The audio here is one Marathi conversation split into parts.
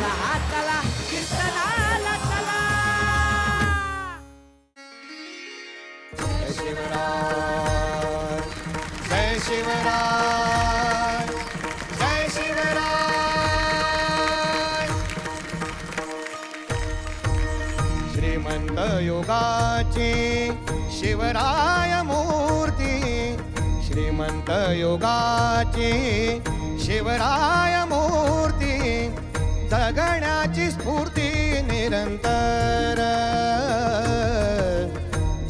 चला हा चला कीर्तनाला चला. जय शिवराय जय शिवराय जय शिवराय. श्रीमंत योगाची शिवराय मूर्ती, श्रीमंत योगाची शिवराय मूर्ती, जगण्याची स्फूर्ती निरंतर,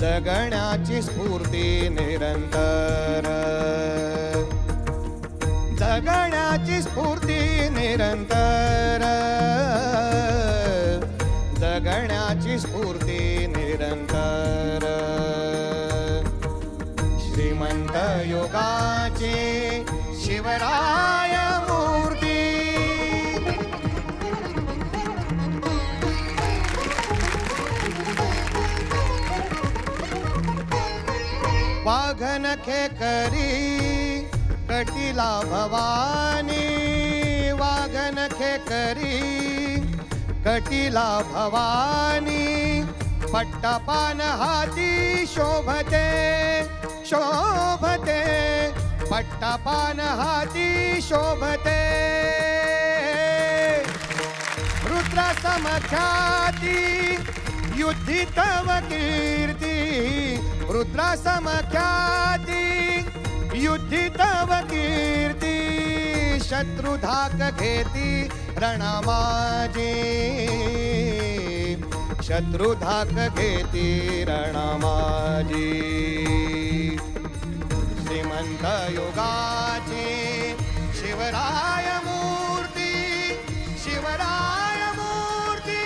जगण्याची स्फूर्ती निरंतर, जगण्याची स्फूर्ती निरंतर, जगण्याची स्फूर्ती निरंतर. श्रीमंत योगाची शिवराय मूर्ती. वाघन खेकरी कटिला भवानी, वाघन खेकरी कटिला भवानी, पट्टपान हाती शोभते शोभते, पट्टपान हाती शोभते. रुद्रसमख्याती युद्धि तव कीर्ती, रुद्रसमख्याती युद्धि तव कीर्ती, शत्रु धाक घेती रणमाजी, शत्रु धाक घेती रणमाजी. श्रीमंत योगाची शिवराय मूर्ती, शिवराय मूर्ती,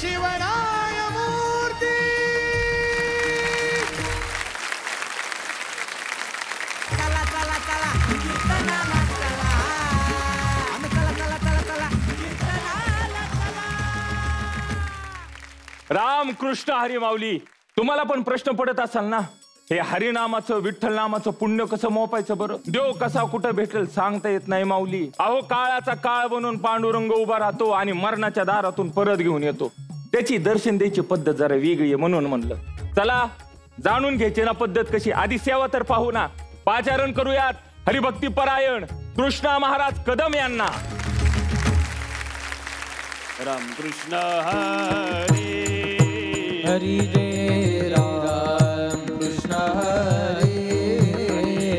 शिवराय मूर्ती. चला चला चला कीर्तनाला चला. आम्ही चला चला चला चला कीर्तनाला चला. राम कृष्ण हरी माऊली. तुम्हाला पण प्रश्न पडत असाल ना, हे हरिनामाचं विठ्ठल नामाचं पुण्य कसं मोपायचं बरं, देव कसा कुठं भेटेल सांगता येत नाही माऊली. अहो काळाचा काळ बनून पांडुरंग उभा राहतो आणि मरणाच्या दारातून परत घेऊन येतो. त्याची दर्शन द्यायची पद्धत जरा वेगळी आहे म्हणून म्हणलं चला जाणून घ्यायची ना पद्धत कशी. आधी सेवा तर पाहू ना. पाचारण करूयात हरिभक्ती परायण कृष्णा महाराज कदम यांना. रामकृष्ण हरी हरी जय राम कृष्ण हरी,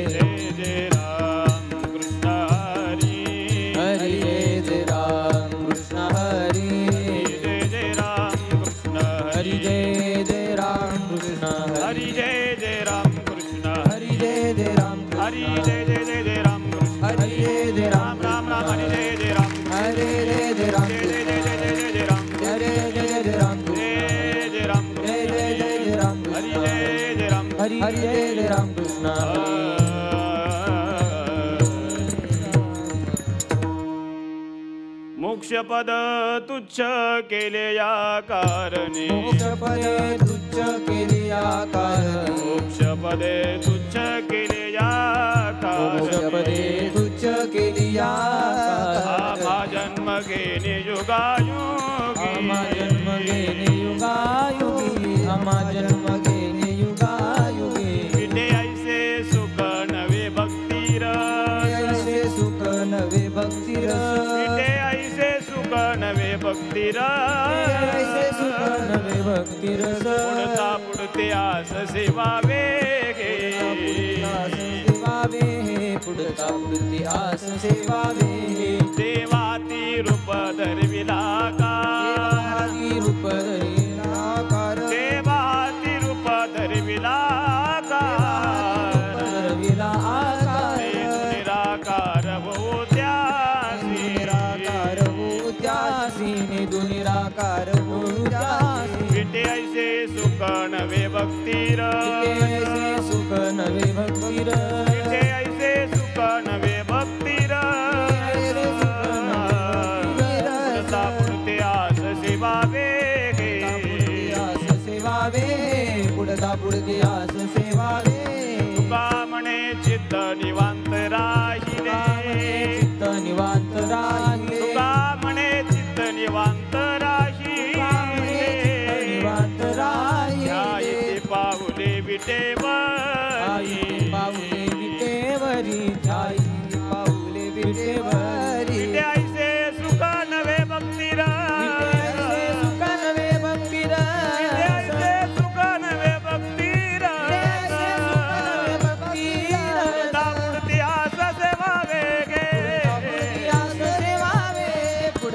जय जय राम कृष्ण हरी, हरी जय राम कृष्ण हरी, जय जय राम कृष्ण हरी जय राम कृष्ण हरी, जय जय राम कृष्ण हरी जय राम हरी, जय जय जय राम कृष्ण हरी जय राम राम राम हरी जय जय राम हरे जय राम जय जय जय जय जय राम हरे जय राम जय जय राम जय जय राम हरी जय जय राम हरी जय राम कृष्ण. मोक्षपद तुच्छ केले या कारणे, मोक्षपदे तुच्छ केले या कारणे, मोक्षपदे तुच्छ केले या मोक्षपदे कारणे, तुच्छ केले या आम्हा जन्म घेणे युगायुगी, आम्हा जन्म घेणे युगायुगी, आम्हा जन्म घेणे युगायुगी. विटे ऐसे सुख नवे भक्तीर, ऐसे सुख नवे भक्तीर, विटे ऐसे सुख नवे भक्तीर, ऐसे सुख नवे भक्तीर. पुढता पुढते आस सेवावे गे, सेवावे पुढता पुढती आस सेवावे. देवाती रूप धरविला का, रूप धरिला देवाती रूप धरविला का, धरविला आकार, निराकार हो त्यासी, निराकार हो त्यासी, निधु निराकार हो त्यासी. विटे ऐसे सुख नवे भक्तीर, ऐसे सुख नवे भक्तीर, विटे ऐसे सुख नवे भक्तीर, पुढता पुढते आस सेवावे गे, आस सेवावे पुढता पुढती आस सेवावे. तुका म्हणे चित्त निवांत राहिले, चित्त निवांत राहिले, तुका म्हणे चित्त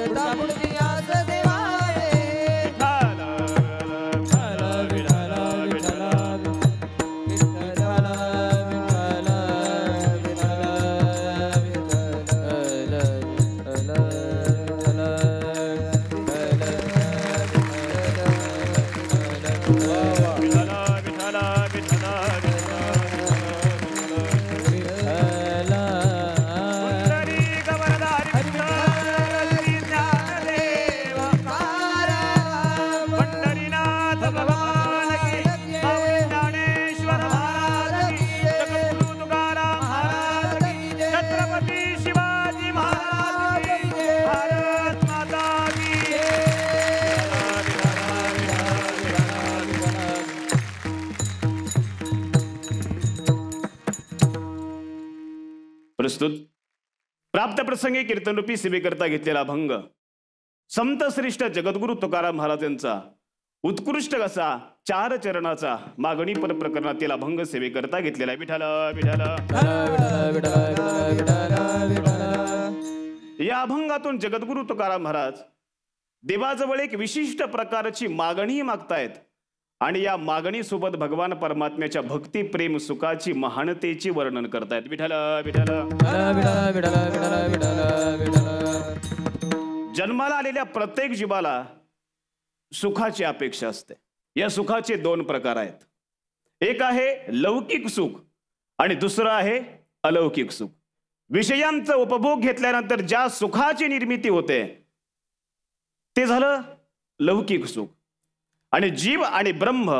पुढता पुढची आस देवा रे. विठ्ठल विठ्ठल विठ्ठल विठ्ठल प्रस्तुत प्राप्त प्रसंगी कीर्तनरूपी सेवेकरता घेतलेला भंग संत श्रेष्ठ जगद्गुरु तुकाराम महाराजांचा उत्कृष्ट असा 4 चरणाचा मागणी पर प्रकरणातील अभंग सेवेकरता घेतलेला आहे. विठ्ठल विठ्ठल. या अभंगातून जगद्गुरु तुकाराम महाराज देवाजवळ एक विशिष्ट प्रकारची मागणी मागतायत आणि या मागणीसोबत भगवान परमात्म्याच्या भक्ती प्रेम सुखाची महानतेची वर्णन करतायत. विठ्ठल विठ्ठल. जन्माला आलेल्या प्रत्येक जीवाला सुखाची अपेक्षा असते. या सुखाचे 2 प्रकार आहेत. एक आहे लौकिक सुख आणि दुसरं आहे अलौकिक सुख. विषयांचा उपभोग घेतल्यानंतर ज्या सुखाची निर्मिती होते ते झालं लौकिक सुख. आणि जीव आणि ब्रह्म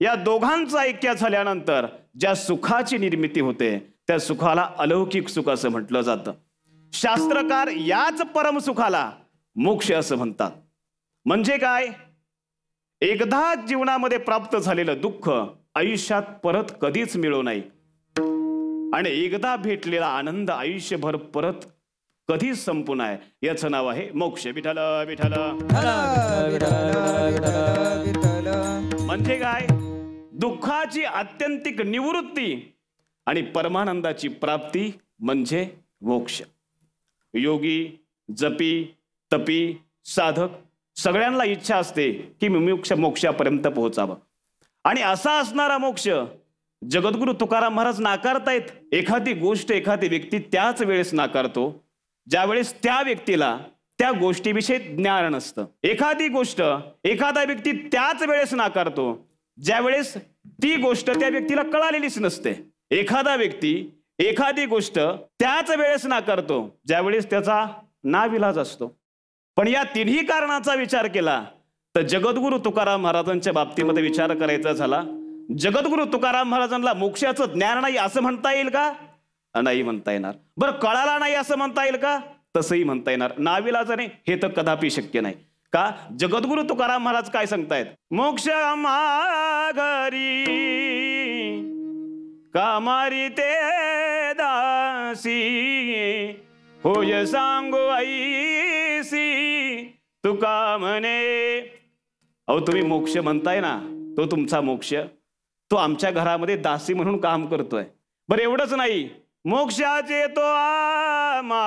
या दोघांचं ऐक्य झाल्यानंतर ज्या सुखाची निर्मिती होते त्या सुखाला अलौकिक सुख असं म्हटलं जातं. शास्त्रकार याच परम सुखाला मोक्ष असं म्हणतात. म्हणजे काय? एकदा जीवनामध्ये प्राप्त झालेलं दुःख आयुष्यात परत कधीच मिळू नये आणि एकदा भेटलेला आनंद आयुष्यभर परत कधीच संपू नये याचं नाव आहे मोक्ष. विठ्ठल विठ्ठल. म्हणजे काय? दुःखाची आत्यंतिक निवृत्ती आणि परमानंदाची प्राप्ती म्हणजे मोक्ष. योगी जपी तपी साधक सगळ्यांना इच्छा असते की मोक्षापर्यंत पोहोचावं आणि असा असणारा मोक्ष जगद्गुरु तुकाराम महाराज नाकारतायत. एखादी गोष्ट एखादी व्यक्ती त्याच वेळेस नाकारतो ज्यावेळेस त्या व्यक्तीला त्या गोष्टीविषयी ज्ञान नसतं. एखादी गोष्ट एखादा व्यक्ती त्याच वेळेस नाकारतो ज्यावेळेस ती गोष्ट त्या व्यक्तीला कळालेलीच नसते. एखादा व्यक्ती एखादी गोष्ट त्याच वेळेस नाकारतो ज्यावेळेस त्याचा नाविलाज असतो. पण या तिन्ही कारणाचा विचार केला तर जगद्गुरु तुकाराम महाराजांच्या बाबतीमध्ये विचार करायचा झाला. जगद्गुरु तुकाराम महाराजांना मोक्षाचं ज्ञान नाही असं म्हणता येईल का? नाही म्हणता येणार. बरं कळाला नाही असं म्हणता येईल का? तसंही म्हणता येणार. नाविलाजाने हे तर कदापि शक्य नाही. का? जगद्गुरु तुकाराम महाराज काय सांगतायत? मोक्ष माघरी कामारी ते दासी होय सांगो ऐसी तुका म्हणे. अहो तुम्ही मोक्ष म्हणताय ना, तो तुमचा मोक्ष, तो आमच्या घरामध्ये दासी म्हणून काम करतोय. बरं एवढंच नाही, मोक्षाचे तो आमा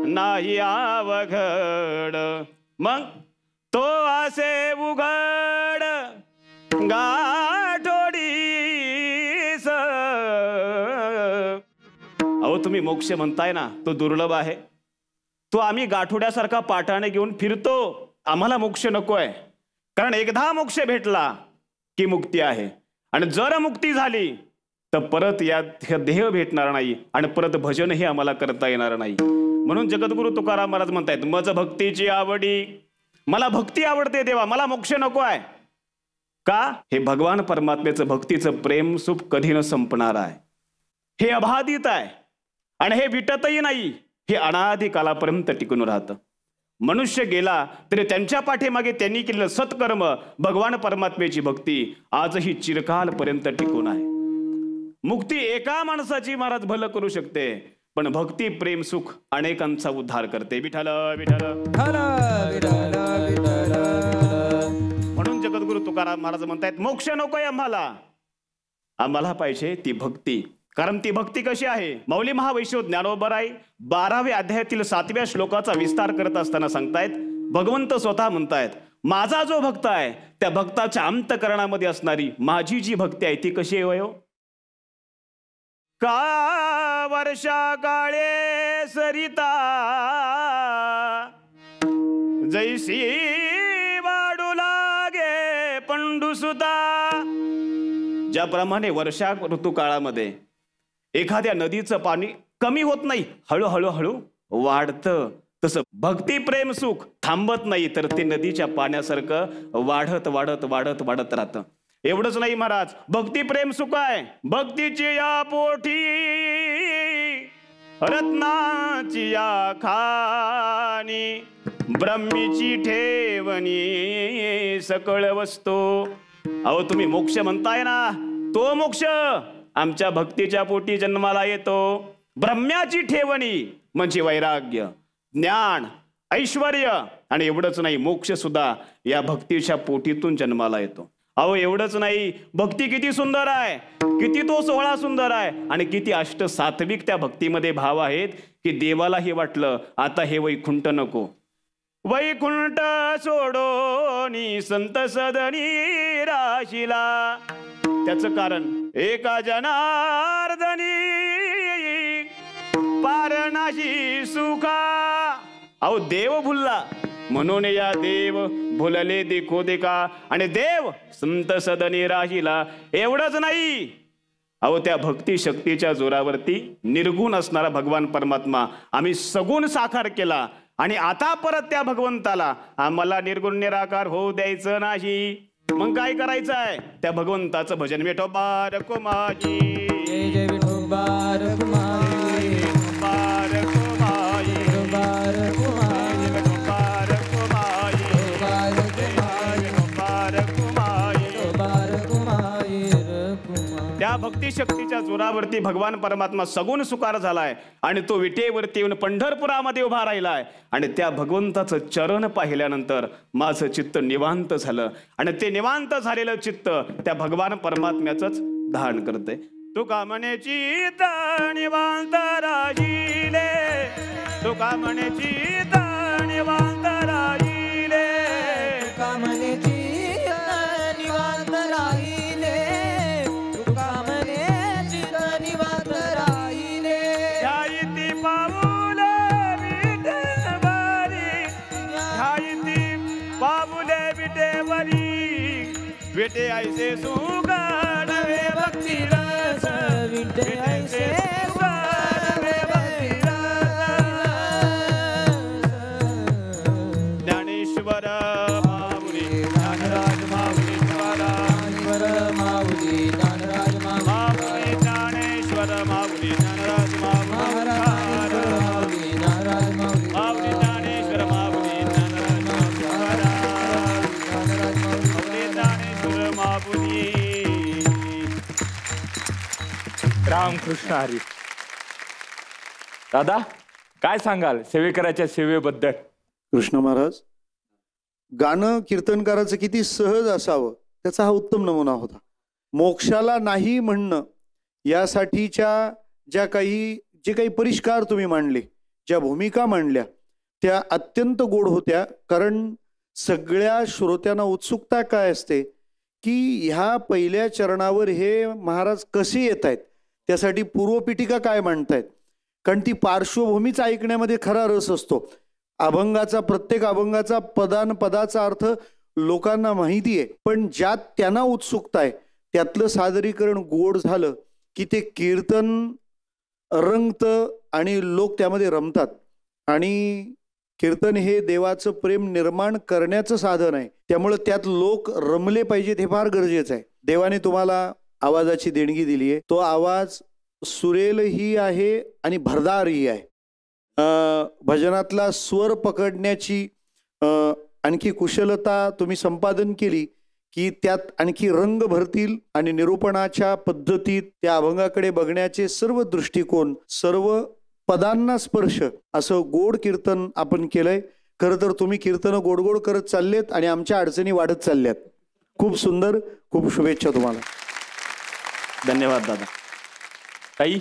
नाही अवघड, मग तो असे उघड गाठोडीस. अहो तुम्ही मोक्ष म्हणताय ना, तो दुर्लभ आहे, तो आम्ही गाठोड्यासारखा पाठाने घेऊन फिरतो. आम्हाला मोक्ष नकोय, कारण एकदा मोक्ष भेटला की मुक्ती आहे, आणि जर मुक्ती झाली तर परत या देह भेटणार नाही आणि परत भजनही आम्हाला करता येणार नाही. म्हणून जगद्गुरु तुकाराम महाराज म्हणतायत, मज भक्तीची आवडी, मला भक्ती आवडते देवा, मला मोक्ष नको आहे. का? हे भगवान परमात्म्याचं भक्तीचं प्रेम सुख कधी न संपणार आहे. हे अबाधित आहे आणि हे विटतही नाही, हे अनादी कालापर्यंत टिकून राहतं. मनुष्य गेला तरी त्यांच्या पाठीमागे त्यांनी केलेलं सत्कर्म, भगवान परमात्म्याची भक्ती आजही चिरकालपर्यंत टिकून आहे. मुक्ती एका माणसाची महाराज भलं करू शकते, पण भक्ती प्रेम सुख अनेकांचा उद्धार करते. विठ्ठल विठ्ठल. म्हणून जगद्गुरु तुकाराम महाराज म्हणतायत, मोक्ष नकोय आम्हाला, आम्हाला पाहिजे ती भक्ती. कारण ती भक्ती कशी आहे माऊली महावैष्णव ज्ञानोबराय 12व्या अध्यायातील 7व्या श्लोकाचा विस्तार करत असताना सांगतायत, भगवंत स्वतः म्हणतायत, माझा जो भक्त आहे त्या भक्ताच्या अंतकरणामध्ये असणारी माझी जी भक्ती आहे ती कशी आहे वयो? का वर्षा काळे सरिता जैसी वाढू लागे पंडुसुता. ज्याप्रमाणे वर्षा ऋतू काळामध्ये एखाद्या नदीचं पाणी कमी होत नाही, हळूहळू हळू वाढतं, तसं भक्ती प्रेम सुख थांबत नाही, तर ते नदीच्या पाण्यासारखं वाढत वाढत वाढत वाढत राहतं. एवढंच नाही महाराज, भक्ती प्रेम सुख आहे भक्तीची या पोटी रत्नाची या खाणी ब्रह्मीची ठेवणी सकळ वस्तू. अहो तुम्ही मोक्ष म्हणताय ना, तो मोक्ष आमच्या भक्तीच्या पोटी जन्माला येतो. ब्रह्म्याची ठेवणी म्हणजे वैराग्य, ज्ञान, ऐश्वर्य आणि एवढंच नाही, मोक्ष सुद्धा या भक्तीच्या पोटीतून जन्माला येतो. अहो एवढंच नाही, भक्ती किती सुंदर आहे, किती तो सोहळा सुंदर आहे आणि किती अष्ट सात्विक त्या भक्तीमध्ये भाव आहेत की देवालाही वाटलं आता हे वैकुंठ नको. वैकुंठ सोडोनी संत सदनी राशिला. त्याचं कारण एका जनार्दनी पारणाशी सुखा. अहो देव भुलला म्हणून या देव भुलले देखो देखा आणि देव संत सदनी राहिला. एवढंच नाही, अहो त्या भक्ती शक्तीच्या जोरावरती निर्गुण असणारा भगवान परमात्मा आम्ही सगुण साकार केला आणि आता परत त्या भगवंताला आम्हाला निर्गुण निराकार होऊ द्यायचं नाही. मग काय करायचं आहे? त्या भगवंताचं भजन. विठोबा रखुमाई जय जय विठोबा रखुमाई विठोबा रखुमाई विठोबा रखुमाई विठोबा रखुमाई विठोबा रखुमाई विठोबा रखुमाई. विठोबा रखुमाई रखुमाई. त्या भक्ती शक्तीच्या जोरावरती भगवान परमात्मा सगुण सुकार झालाय आणि तो विटेवरती येऊन पंढरपुरामध्ये उभा राहिलाय आणि त्या भगवंताचं चरण पाहिल्यानंतर माझं चित्त निवांत झालं आणि ते निवांत झालेलं चित्त त्या भगवान परमात्म्याचंच धारण करते. तुका म्हणे चित्त निवांत राहिले, तुका म्हणे चित्त निवांत राहिले, तुका म्हणे चित्त निवांत राहिले, तुका म्हणे चित्त निवांत राहिले. ध्यायती पाऊले विटेवरी, ध्यायती पाऊले विटेवरी, विटे ऐसे सुगडवे भक्ती रस, विटे ऐसे सुगडवे भक्ती रस. ज्ञानेश्वर माऊली ज्ञानराज माऊली ज्ञानेश्वर माऊली ज्ञानराज माऊली ज्ञानेश्वर माऊली ज्ञानराज महाराज माऊली ज्ञानराज माऊली माऊली ज्ञानेश्वर माऊली ज्ञानराज ज्ञानराज माऊली ज्ञानेश्वर माऊली. रामकृष्ण हरी. दादा काय सांगाल सेवेकराच्या सेवेबद्दल? कृष्ण महाराज, गाणं कीर्तनकाराचं किती सहज असावं त्याचा हा उत्तम नमुना होता. मोक्षाला नाही म्हणणं यासाठीच्या जे काही परिष्कार तुम्ही मांडले, ज्या भूमिका मांडल्या त्या अत्यंत गोड होत्या. कारण सगळ्या श्रोत्यांना उत्सुकता काय असते की ह्या पहिल्या चरणावर हे महाराज कसे येत आहेत, त्यासाठी पूर्वपीठिका काय मांडतायत. कारण ती पार्श्वभूमीच ऐकण्यामध्ये खरा रस असतो. अभंगाचा प्रत्येक अभंगाचा पदाचा अर्थ लोकांना माहिती आहे, पण ज्यात त्यांना उत्सुकता आहे त्यातलं सादरीकरण गोड झालं की ते कीर्तन रंगतं आणि लोक त्यामध्ये रमतात. आणि कीर्तन हे देवाचं प्रेम निर्माण करण्याचं साधन आहे, त्यामुळे त्यात लोक रमले पाहिजेत हे फार गरजेचं आहे. देवाने तुम्हाला आवाजाची देणगी दिली आहे. तो आवाज सुरेलही आहे आणि भरदारही आहे. भजनातला स्वर पकडण्याची आणखी कुशलता तुम्ही संपादन केली की त्यात आणखी रंग भरतील आणि निरूपणाच्या पद्धतीत त्या अभंगाकडे बघण्याचे सर्व दृष्टिकोन, सर्व पदांना स्पर्श असं गोड कीर्तन आपण केलंय. खरं तर तुम्ही कीर्तन गोड करत चाललेत आणि आमच्या अडचणी वाढत चालल्यात. खूप सुंदर, खूप शुभेच्छा तुम्हाला. धन्यवाद दादा. ताई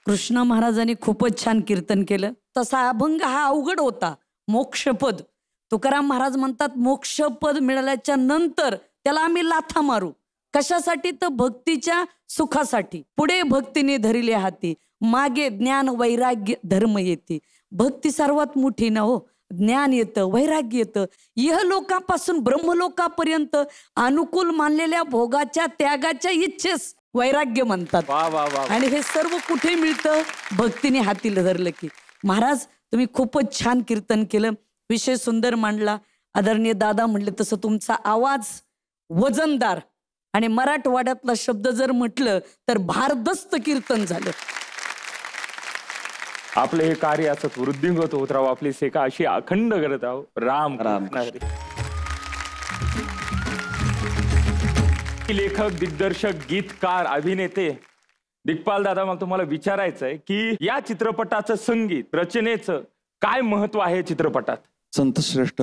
कृष्ण महाराजांनी खूपच छान कीर्तन केलं. तसा अभंग हा अवघड होता. मोक्षपद तुकाराम महाराज म्हणतात, मोक्षपद मिळाल्याच्या नंतर त्याला आम्ही लाथा मारू. कशासाठी? तर भक्तीच्या सुखासाठी. पुढे भक्तीने धरिले हाती, मागे ज्ञान वैराग्य धर्म येते. भक्ती सर्वात मोठी ना हो. ज्ञान येतं, वैराग्य येतं. इहलोकापासून ब्रह्मलोकापर्यंत अनुकूल मानलेल्या भोगाच्या त्यागाच्या इच्छेस वैराग्य म्हणतात. वा वा वा. आणि हे सर्व कुठे मिळतं? भक्तीने हाती धरलं की. महाराज तुम्ही खूपच छान कीर्तन केलं, विषय सुंदर मांडला. आदरणीय दादा म्हणले तसं तुमचा आवाज वजनदार आणि मराठवाड्यातला शब्द जर म्हटलं तर भारदस्त कीर्तन झालं. आपलं हे कार्य असंच वृद्धिंगत होत राहू, आपली सेवा अशी अखंड करत राहू. राम राम. लेखक, दिग्दर्शक, गीतकार, अभिनेते दिग्पाल दादा, मला तुम्हाला विचारायचं आहे की या चित्रपटाचं संगीत रचनेचं काय महत्व आहे चित्रपटात? संतश्रेष्ठ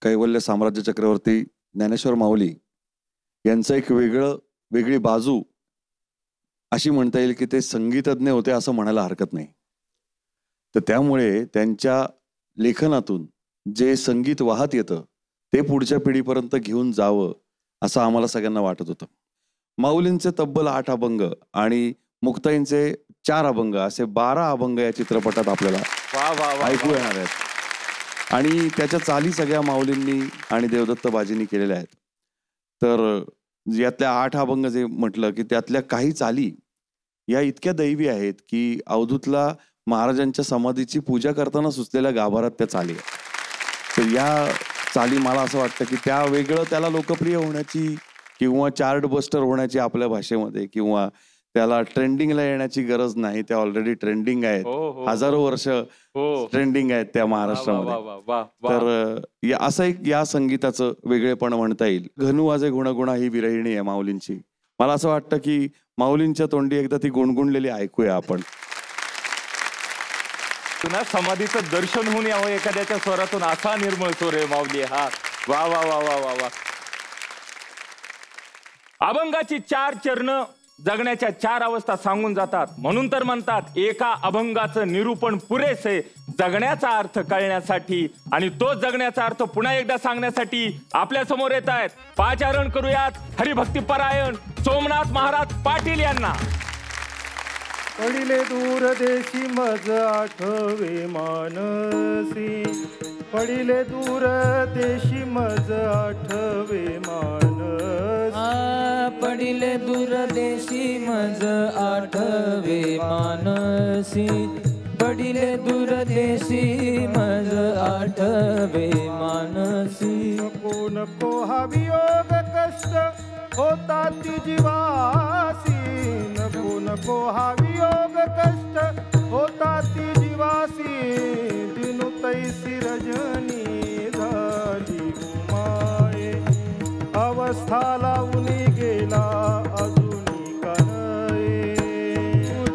कैवल्य साम्राज्य चक्रवर्ती ज्ञानेश्वर माऊली यांचं एक वेगळी बाजू अशी म्हणता येईल की ते संगीतज्ञ होते असं म्हणायला हरकत नाही. तर त्यामुळे त्यांच्या लेखनातून जे संगीत वाहत येतं ते पुढच्या पिढीपर्यंत घेऊन जावं असं आम्हाला सगळ्यांना वाटत होतं. माऊलींचे तब्बल 8 अभंग आणि मुक्ताईंचे 4 अभंग असे 12 अभंग या चित्रपटात आपल्याला ऐकू येणार आहेत. आणि त्याच्या चाली सगळ्या माऊलींनी आणि देवदत्त बाजींनी केलेल्या आहेत. तर यातल्या 8 अभंग जे म्हटलं की त्यातल्या काही चाली या इतक्या दैवी आहेत की अवधूतला महाराजांच्या समाधीची पूजा करताना सुचलेल्या गाभारात त्या चाली आहेत. तर या चाली मला असं वाटतं की त्या वेगळं त्याला लोकप्रिय होण्याची किंवा चार्ट बस्टर होण्याची आपल्या भाषेमध्ये किंवा त्याला ट्रेंडिंगला येण्याची गरज नाही. त्या ऑलरेडी ट्रेंडिंग आहेत. हजारो वर्ष ट्रेंडिंग आहेत त्या महाराष्ट्रामध्ये. तर असं एक या संगीताचं वेगळेपण म्हणता येईल. घनु वाजे गुणगुणा ही विरहिणी आहे माऊलींची. मला असं वाटतं की माऊलींच्या तोंडी एकदा ती गुणगुणलेली ऐकूया आपण. पुन्हा समाधीचं दर्शन होऊन यावं एखाद्याच्या स्वरातून, असा निर्मळ स्वर आहे माऊली हा. वा वा वा वा वा वा. अभंगाची 4 चरण जगण्याच्या 4 अवस्था सांगून जातात. म्हणून तर म्हणतात एका अभंगाचं निरूपण पुरेसे जगण्याचा अर्थ कळण्यासाठी. आणि तो जगण्याचा अर्थ पुन्हा एकदा सांगण्यासाठी आपल्या समोर येत आहेत. पाचारण करूयात हरिभक्तीपरायण सोमनाथ महाराज पाटील यांना. पडिले दूर देशी मज आठवे मानसी, पडिले दूर देशी मज आठवे मानसी, पडिले दूर देशी मज आठवे मानसी, पडिले दूर देशी मज आठवे मानसी. नको नको हा वियोग कष्ट होता ती जीवासी, नको नको हा वियोग कष्ट होता ती जीवासी. दिनु तैसी रजनी झाली उमाये, अवस्था लावून गेला अजूनी कानये.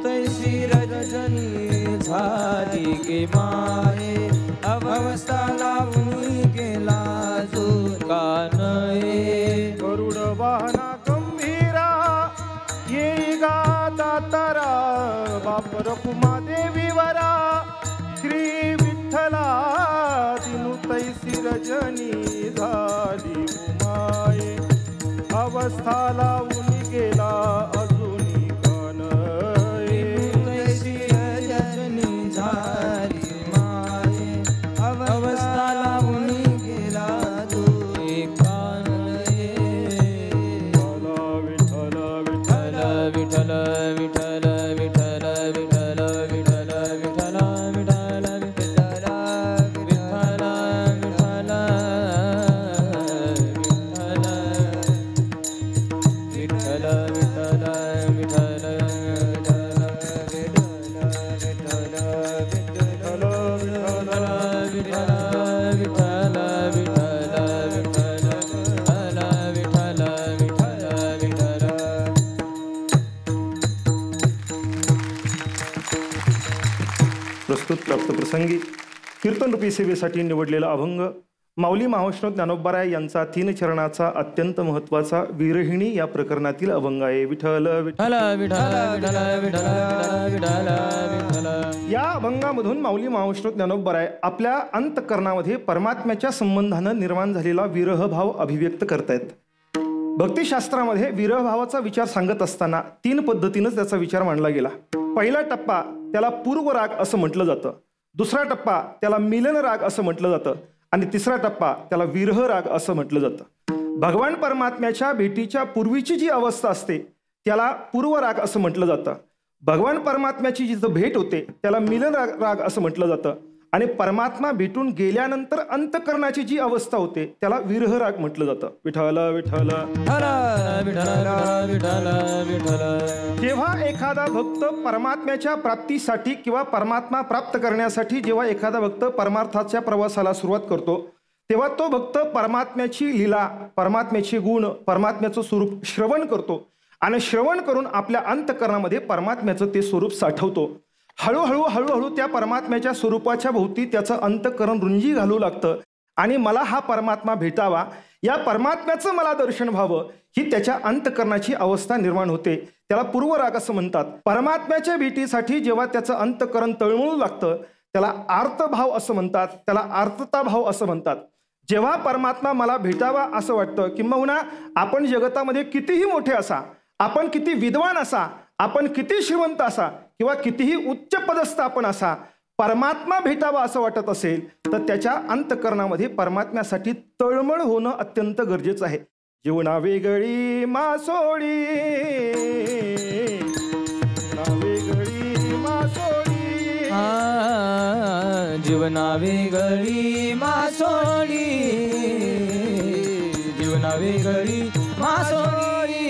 तैसी रजनी झाली गे माये, अवस्था लावून गेला अजून कानये. गरुड वाहना गंभीरा येई गा दातारा, बाप रकुमा देवी वरा श्री विठ्ठला. दिनु तैसी रजनी झाली उमाये, अवस्था लावून गेला अजूनी कानये. तैसी रजनी झाली माये, अवस्था लावून गेला अजूनी कानये. विठ्ठल विठ्ठल विठ्ठल विठ्ठल विठ्ठल विठ्ठल विठ्ठल विठ्ठल विठ्ठल विठ्ठल विठ्ठल विठ्ठल विठ्ठल प्रस्तुत प्राप्त प्रसंगी कीर्तनरूपी सेवेसाठी निवडलेला अभंग माऊली महावैष्णव ज्ञानोबाराय यांचा 3 चरणाचा अत्यंत महत्वाचा विरहिणी या प्रकरणातील अभंग आहे. विठ्ठल विठ्ठल या अभंगामधून माऊली महावैष्णव ज्ञानोबाराय आपल्या अंतःकरणामध्ये परमात्म्याच्या संबंधानं निर्माण झालेला विरह भाव अभिव्यक्त करतायत. भक्तिशास्त्रामध्ये विरह भावाचा विचार सांगत असताना 3 पद्धतीनं त्याचा विचार मांडला गेला. पहिला टप्पा त्याला पूर्व राग असं म्हटलं जातं, दुसरा टप्पा त्याला मिलन राग असं म्हटलं जातं आणि तिसरा टप्पा त्याला विरह राग असं म्हटलं जातं. भगवान परमात्म्याच्या भेटीच्या पूर्वीची जी अवस्था असते त्याला पूर्व राग असं म्हटलं जातं. भगवान परमात्म्याची जिथं भेट होते त्याला मिलन राग असं म्हटलं जातं आणि परमात्मा भेटून गेल्यानंतर अंतःकरणाची जी अवस्था होते त्याला विरह राग म्हटलं जातं. विठ्ठल विठ्ठल जेव्हा एखादा भक्त परमात्म्याच्या प्राप्तीसाठी किंवा परमात्मा प्राप्त करण्यासाठी जेव्हा एखादा भक्त परमार्थाच्या प्रवासाला सुरुवात करतो तेव्हा तो भक्त परमात्म्याची लीला, परमात्म्याची गुण, परमात्म्याचं स्वरूप श्रवण करतो आणि श्रवण करून आपल्या अंतःकरणामध्ये परमात्म्याचं ते स्वरूप साठवतो. हळूहळू हळूहळू त्या परमात्म्याच्या स्वरूपाच्या भोवती त्याचं अंतःकरण रुंजी घालू लागतं आणि मला हा परमात्मा भेटावा, या परमात्म्याचं मला दर्शन व्हावं ही त्याच्या अंतःकरणाची अवस्था निर्माण होते. त्याला पूर्वराग असं म्हणतात. परमात्म्याच्या भेटीसाठी जेव्हा त्याचं अंतःकरण तळमळू लागतं त्याला आर्तभाव असं म्हणतात, त्याला आर्तता भाव असं म्हणतात. जेव्हा परमात्मा मला भेटावा असं वाटतं, किंबहुना आपण जगतामध्ये कितीही मोठे असा, आपण किती विद्वान असा, आपण किती श्रीमंत असा किंवा कितीही उच्च पदस्थ आपण असा, परमात्मा भेटावा असं वाटत असेल तर त्याच्या अंतःकरणामध्ये परमात्म्यासाठी तळमळ होणं अत्यंत गरजेचं आहे. जीवना वेगळी मासोळी, वेगळी मासोळी, जीवना वेगळी मासोळी, जीवना वेगळी मासोळी.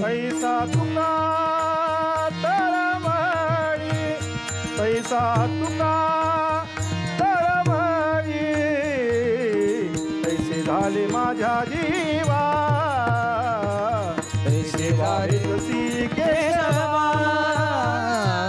पैसा तुका तळमळी, पैसा तुका तळमळी, पैसे झाले माझ्या जीवा, पैसे झाले कशी केशवा.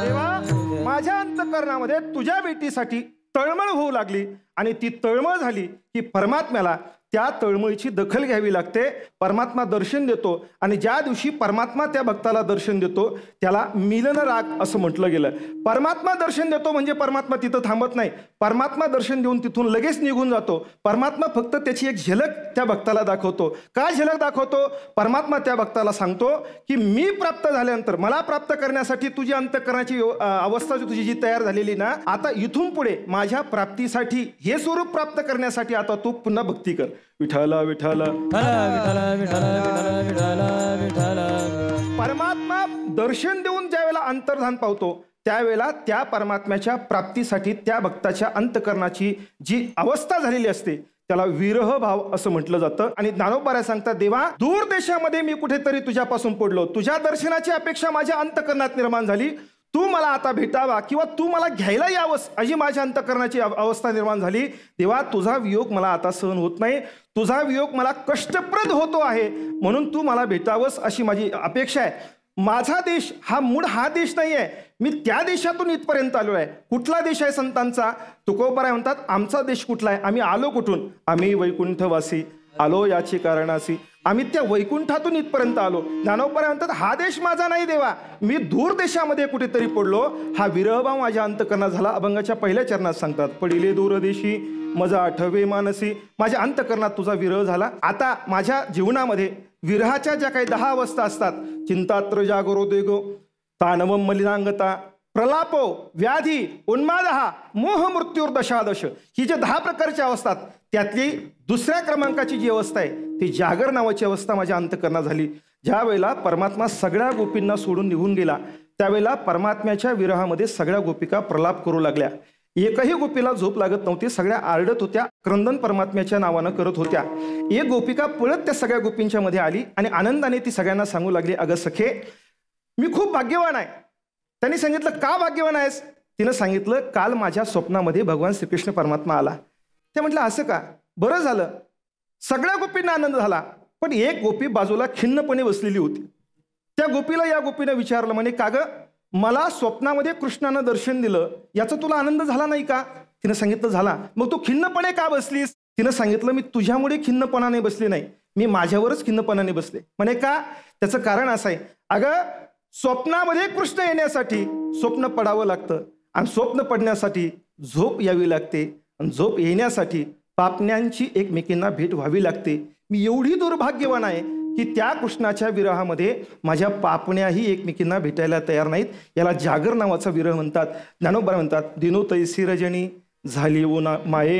देवा माझ्या अंतःकरणामध्ये तुझ्या भेटीसाठी तळमळ होऊ लागली आणि ती तळमळ झाली की परमात्म्याला त्या तळमळीची दखल घ्यावी लागते. परमात्मा दर्शन देतो आणि ज्या दिवशी परमात्मा त्या भक्ताला दर्शन देतो त्याला मिलन राग असं म्हटलं गेलं. परमात्मा दर्शन देतो म्हणजे परमात्मा तिथं थांबत नाही, परमात्मा दर्शन देऊन तिथून लगेच निघून जातो. परमात्मा फक्त त्याची एक झलक त्या भक्ताला दाखवतो. काय झलक दाखवतो? परमात्मा त्या भक्ताला सांगतो की मी प्राप्त झाल्यानंतर, मला प्राप्त करण्यासाठी तुझी अंतःकरणाची अवस्था तुझी जी तयार झालेली ना, आता इथून पुढे माझ्या प्राप्तीसाठी, हे स्वरूप प्राप्त करण्यासाठी आता तू पुन्हा भक्ती कर. विठ्ठल विठ्ठल परमात्मा दर्शन देऊन ज्यावेळेला अंतर्धान पावतो त्यावेळेला त्या परमात्म्याच्या प्राप्तीसाठी त्या भक्ताच्या अंतःकरणाची जी अवस्था झालेली असते त्याला विरह भाव असं म्हटलं जातं. आणि ज्ञानोबाराय सांगतात, देवा दूर देशामध्ये मी कुठेतरी तुझ्यापासून पडलो, तुझ्या दर्शनाची अपेक्षा माझ्या अंतःकरणात निर्माण झाली, तू मला आता भेटावा किंवा तू मला घ्यायला यावंस अशी माझ्या अंतःकरणाची अवस्था निर्माण झाली. तेव्हा तुझा वियोग मला आता सहन होत नाही, तुझा वियोग मला कष्टप्रद होतो आहे, म्हणून तू मला भेटावंस अशी माझी अपेक्षा आहे. माझा देश हा मूळ हा देश नाही आहे, मी त्या देशातून इथपर्यंत आलो आहे. कुठला देश आहे संतांचा? तुकोबाराय म्हणतात, आमचा देश कुठला आहे? आम्ही आलो कुठून? आम्ही वैकुंठवासी आलो याची कारणासी. आम्ही त्या वैकुंठातून इथपर्यंत आलो. ज्ञानोबाराय म्हणतात, हा देश माझा नाही देवा, मी दूर देशामध्ये कुठेतरी पडलो. हा विरहभाव माझ्या अंतःकरणात झाला. अभंगाच्या पहिल्या चरणात सांगतात, पडिले दूर देशी मजा आठवे मानसी. माझ्या अंतःकरणात तुझा विरह झाला. आता माझ्या जीवनामध्ये विरहाच्या ज्या काही 10 अवस्था असतात, चिंतात्र जागरो देगो, ताणवम मलिनांगता, प्रलापो, व्याधी, उन्मादहा, मोह मृत्यूर दशादश, ही जे 10 प्रकारच्या अवस्था त्यातली दुसऱ्या क्रमांकाची जी अवस्था आहे ती जागर नावाची अवस्था माझ्या अंतःकरणात झाली. ज्या वेळेला परमात्मा सगळ्या गोपींना सोडून निघून गेला त्यावेळेला परमात्म्याच्या विरहामध्ये सगळ्या गोपिका प्रलाप करू लागल्या. एकही गोपीला झोप लागत नव्हती, सगळ्या आरडत होत्या, क्रंदन परमात्म्याच्या नावानं करत होत्या. एक गोपिका पळत त्या सगळ्या गोपींच्या मध्ये आली आणि आनंदाने ती सगळ्यांना सांगू लागली, अगं सखे मी खूप भाग्यवान आहे. त्यांनी सांगितलं, का भाग्यवान आहेस? तिनं सांगितलं, काल माझ्या स्वप्नामध्ये भगवान श्रीकृष्ण परमात्मा आला. ते म्हटलं, असं का? बरं झालं. सगळ्या गोपींना आनंद झाला, पण एक गोपी बाजूला खिन्नपणे बसलेली होती. त्या गोपीला या गोपीनं विचारलं, म्हणे का ग, मला स्वप्नामध्ये कृष्णानं दर्शन दिलं, याचा तुला आनंद झाला नाही का? तिनं सांगितलं, झाला. मग तू खिन्नपणे का बसलीस? तिनं सांगितलं मी तुझ्यामुळे खिन्नपणाने बसले नाही, मी माझ्यावरच खिन्नपणाने बसले. म्हणे का? त्याचं कारण असं आहे, अगं स्वप्नामध्ये कृष्ण येण्यासाठी स्वप्न पडावं लागतं आणि स्वप्न पडण्यासाठी झोप यावी लागते आणि झोप येण्यासाठी पापण्यांची एकमेकींना भेट व्हावी लागते. मी एवढी दुर्भाग्यवान आहे की त्या कृष्णाच्या विरहामध्ये माझ्या पापण्याही एकमेकींना भेटायला तयार नाहीत. याला जागर नावाचा विरह म्हणतात. ज्ञानोबा म्हणतात, दिनो तैसी रजनी झाली उना माये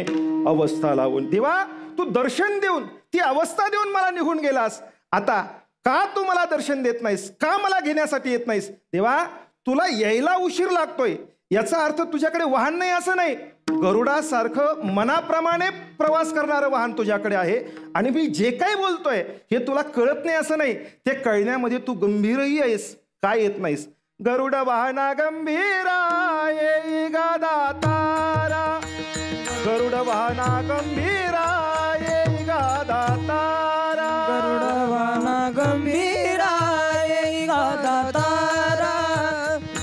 अवस्था लावून. देवा, तू दर्शन देऊन, ती अवस्था देऊन मला निघून गेलास. आता का तू मला दर्शन देत नाहीस? का मला घेण्यासाठी येत नाहीस? देवा, तुला यायला उशीर लागतोय याचा अर्थ तुझ्याकडे वाहन नाही असं नाही. गरुडासारखं मनाप्रमाणे प्रवास करणारं वाहन तुझ्याकडे आहे आणि मी जे काही बोलतोय हे तुला कळत नाही असं नाही. ते कळण्यामध्ये तू गंभीरही आहेस. काय येत नाहीस? गरुड वाहना गंभीरा येई गा दातारा, गरुड वाहना गंभीरा येई गा दातारा, गरुड वाहना गंभीरा येई गा दातारा,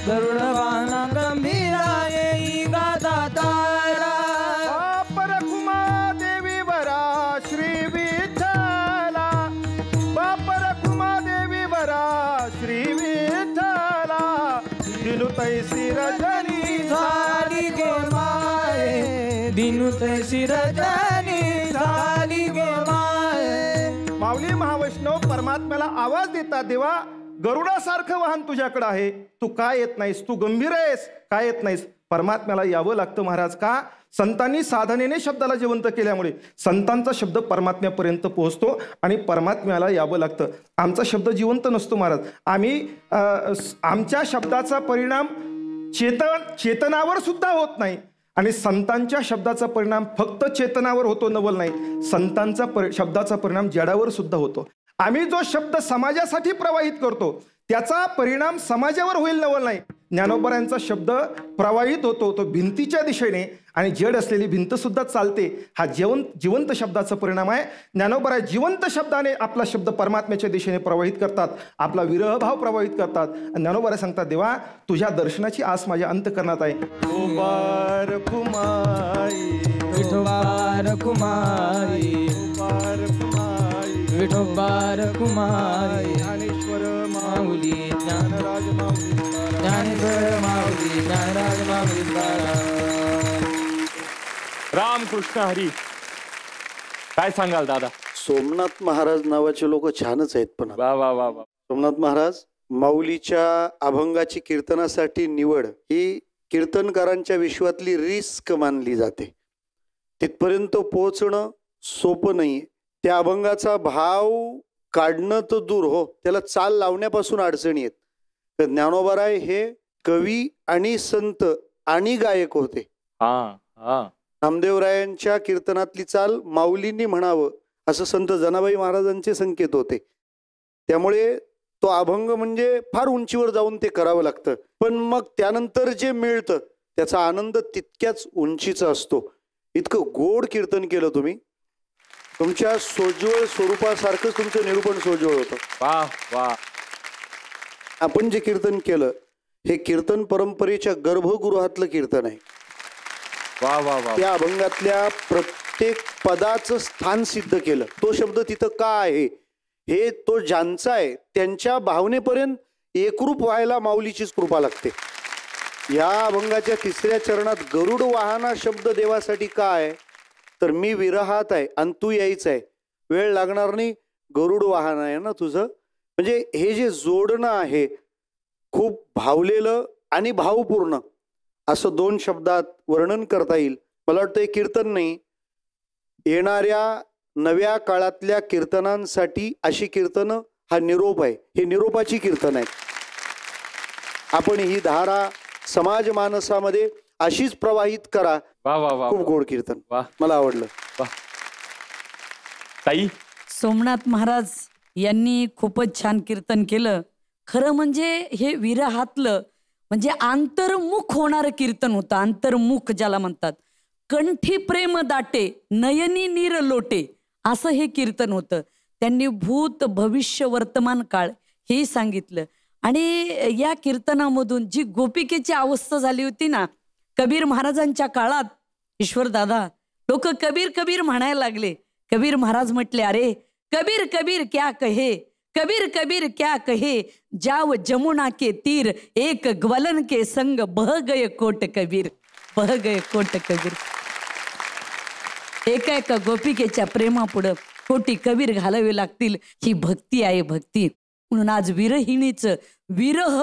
गरुड वाहना गंभीरा येई गा दातारा. बापर कुमा देवी वरा श्री विठ्ठला, बापर कुमा देवी वरा श्री विठ्ठला, दिनु तैसी रजनी झाली गे माये, दिनु तैसी रजनी झाली गे माये. माऊली महावैष्णव परमात्म्याला आवाज देतात, देवा गरुडासारखं वाहन तुझ्याकडे आहे, तू काय येत नाहीस? तू गंभीर आहेस, काय येत नाहीस? परमात्म्याला यावं लागतं महाराज. का? संतांनी साधनेने शब्दाला जिवंत केल्यामुळे संतांचा शब्द परमात्म्यापर्यंत पोहोचतो आणि परमात्म्याला यावं लागतं. आमचा शब्द जिवंत नसतो महाराज. आम्ही आमच्या शब्दाचा परिणाम चेतनावर सुद्धा होत नाही आणि संतांच्या शब्दाचा परिणाम फक्त चेतनावर होतो नवल नाही, संतांचा शब्दाचा परिणाम जडावर सुद्धा होतो. आम्ही जो शब्द समाजासाठी प्रवाहित करतो त्याचा परिणाम समाजावर होईल नवल नाही. ज्ञानोबरायांचा शब्द प्रवाहित होतो तो भिंतीच्या दिशेने आणि जड असलेली भिंत सुद्धा चालते. हा जिवंत शब्दाचा परिणाम आहे. ज्ञानोबराय जिवंत शब्दाने आपला शब्द परमात्म्याच्या दिशेने प्रवाहित करतात, आपला विरहभाव प्रवाहित करतात. आणि ज्ञानोबराय सांगतात, देवा तुझ्या दर्शनाची आस माझ्या अंतःकरणात आहे. कुमार कुमारी विठोबार कुमारी, कुमार कुमारी, विठोबार कुमारी, ज्ञानेश्वर माऊली ज्ञानराज माऊली, ज्ञानेश्वर माऊली, ज्ञानराज माऊली. रामकृष्ण हरी. काय सांगाल दादा? सोमनाथ महाराज नावाचे लोक छानच आहेत. पण वा वा वा वा. सोमनाथ महाराज माऊलीच्या अभंगाची कीर्तनासाठी निवड ही कीर्तनकारांच्या विश्वातली रिस्क मानली जाते. तिथपर्यंत पोहोचणं सोपं नाहीये. त्या अभंगाचा भाव काढणं तर दूर हो, त्याला चाल लावण्यापासून अडचणी आहेत. तर ज्ञानोबाराय हे कवी आणि संत आणि गायक होते. नामदेवरायांच्या कीर्तनातली चाल माऊलींनी म्हणावं असं संत जनाबाई महाराजांचे संकेत होते. त्यामुळे तो अभंग म्हणजे फार उंचीवर जाऊन ते करावं लागतं. पण मग त्यानंतर जे मिळतं त्याचा आनंद तितक्याच उंचीचा असतो. इतकं गोड कीर्तन केलं तुम्ही. तुमच्या सोज्वळ स्वरूपासारखंच तुमचं निरूपण सोज्वळ होतं. वा वा. आपण जे कीर्तन केलं हे कीर्तन परंपरेच्या गर्भगृहातलं कीर्तन आहे. वा वा वा. त्या अभंगातल्या प्रत्येक पदाचं स्थान सिद्ध केलं. तो शब्द तिथं का आहे हे तो ज्यांचा आहे त्यांच्या भावनेपर्यंत एकरूप व्हायला माऊलीचीच कृपा लागते. या अभंगाच्या तिसऱ्या चरणात गरुड वाहना शब्द देवासाठी का आहे तर मी विरहात आहे आणि तू यायचं आहे, वेळ लागणार नाही, गरुड वाहन आहे ना तुझं. म्हणजे हे जे जोडणं आहे खूप भावलेलं आणि भावपूर्ण असं दोन शब्दात वर्णन करता येईल. मला वाटतं हे कीर्तन नाही, येणाऱ्या नव्या काळातल्या कीर्तनांसाठी अशी कीर्तनं हा निरोप आहे. हे निरोपाची कीर्तन आहेत. आपण ही धारा समाज मानसामध्ये अशीच प्रवाहित करा. वा वा वा. खूप गोड कीर्तन. वा. मला आवडलं. वा. ताई? सोमनाथ महाराज यांनी खूपच छान कीर्तन केलं. खरं म्हणजे हे विरहातलं म्हणजे आंतरमुख होणारं कीर्तन होतं. आंतरमुख ज्याला म्हणतात. कंठी प्रेम दाटे नयनी नीर लोटे असं हे कीर्तन होतं. त्यांनी भूत भविष्य वर्तमान काळ हेही सांगितलं. आणि या कीर्तनामधून जी गोपिकेची अवस्था झाली होती ना कबीर महाराजांच्या काळात, ईश्वरदादा लोक कबीर कबीर म्हणायला लागले. कबीर महाराज म्हटले, अरे कबीर कबीर क्या कहे, कबीर कबीर क्या कहे, जाव जमुना के तीर एक ग्वलन के संग बह गए कोट कबीर, बह गए कोट कबीर. एका एका गोपिकेच्या प्रेमापुढं कोटी कबीर घालावे लागतील. ही भक्ती आहे भक्ती. म्हणून आज विरहिणीचं विरह,